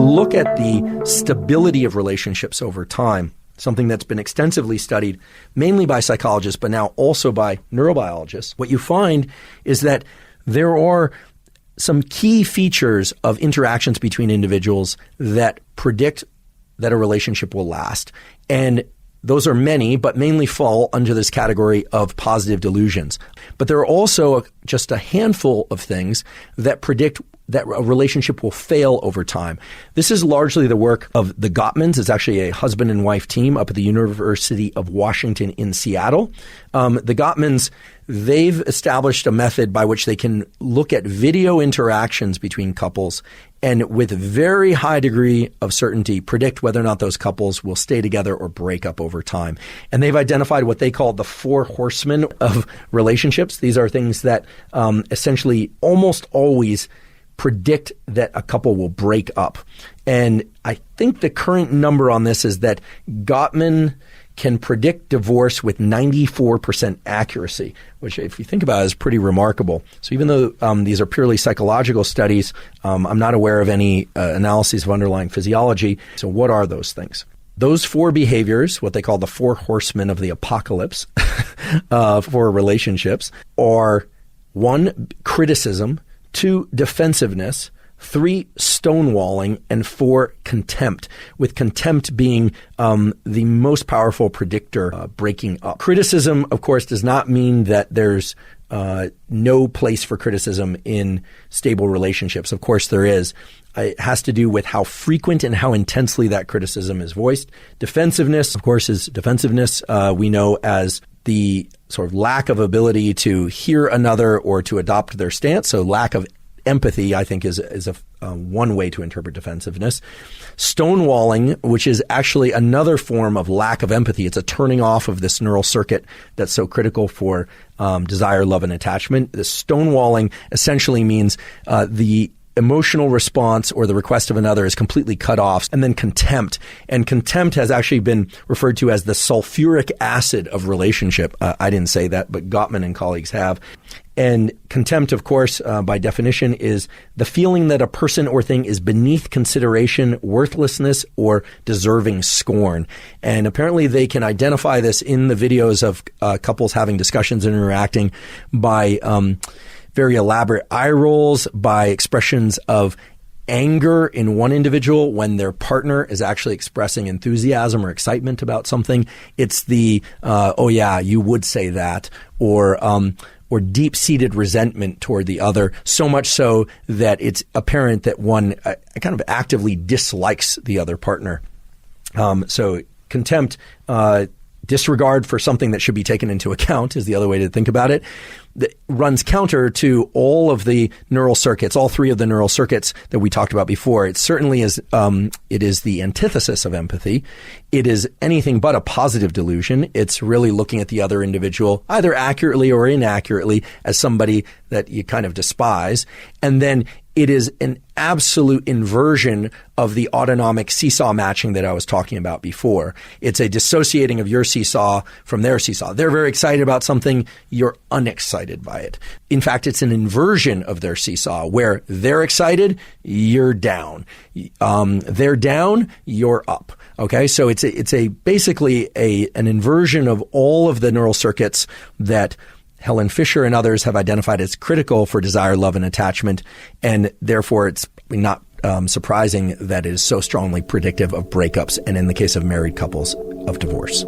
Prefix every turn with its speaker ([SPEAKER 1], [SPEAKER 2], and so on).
[SPEAKER 1] look at the stability of relationships over time, something that's been extensively studied mainly by psychologists, but now also by neurobiologists, what you find is that there are some key features of interactions between individuals that predict that a relationship will last. And those are many, but mainly fall under this category of positive delusions. But there are also just a handful of things that predict that a relationship will fail over time. This is largely the work of the Gottmans. It's actually a husband and wife team up at the University of Washington in Seattle. The Gottmans, they've established a method by which they can look at video interactions between couples and with very high degree of certainty predict whether or not those couples will stay together or break up over time. And they've identified what they call the 4 horsemen of relationships. These are things that essentially almost always predict that a couple will break up. And I think the current number on this is that Gottman can predict divorce with 94% accuracy, which if you think about it is pretty remarkable. So even though these are purely psychological studies, I'm not aware of any analyses of underlying physiology. So what are those things? Those 4 behaviors, what they call the 4 horsemen of the apocalypse for relationships, are 1, criticism, 2, defensiveness, 3, stonewalling, and 4, contempt, with contempt being the most powerful predictor of breaking up. Criticism, of course, does not mean that there's no place for criticism in stable relationships. Of course, there is. It has to do with how frequent and how intensely that criticism is voiced. Defensiveness, of course, is defensiveness we know as the sort of lack of ability to hear another or to adopt their stance. So lack of empathy, I think, is one way to interpret defensiveness. Stonewalling, which is actually another form of lack of empathy. It's a turning off of this neural circuit that's so critical for desire, love, and attachment. The stonewalling essentially means the emotional response or the request of another is completely cut off. And then contempt. And contempt has actually been referred to as the sulfuric acid of relationship. I didn't say that, but Gottman and colleagues have. And contempt, of course, by definition, is the feeling that a person or thing is beneath consideration, worthlessness, or deserving scorn. And apparently they can identify this in the videos of couples having discussions and interacting by very elaborate eye rolls, by expressions of anger in one individual when their partner is actually expressing enthusiasm or excitement about something. It's the, oh yeah, you would say that, or deep-seated resentment toward the other, so much so that it's apparent that one kind of actively dislikes the other partner. So contempt, disregard for something that should be taken into account is the other way to think about it. That runs counter to all of the neural circuits, all 3 of the neural circuits that we talked about before. It certainly is, it is the antithesis of empathy. It is anything but a positive delusion. It's really looking at the other individual, either accurately or inaccurately, as somebody that you kind of despise. And then it is an absolute inversion of the autonomic seesaw matching that I was talking about before. It's a dissociating of your seesaw from their seesaw. They're very excited about something. You're unexcited by it. In fact, it's an inversion of their seesaw where they're excited, you're down. They're down, you're up. Okay, so it's basically an inversion of all of the neural circuits that Helen Fisher and others have identified as critical for desire, love, and attachment, and therefore it's not surprising that it is so strongly predictive of breakups, and in the case of married couples, of divorce.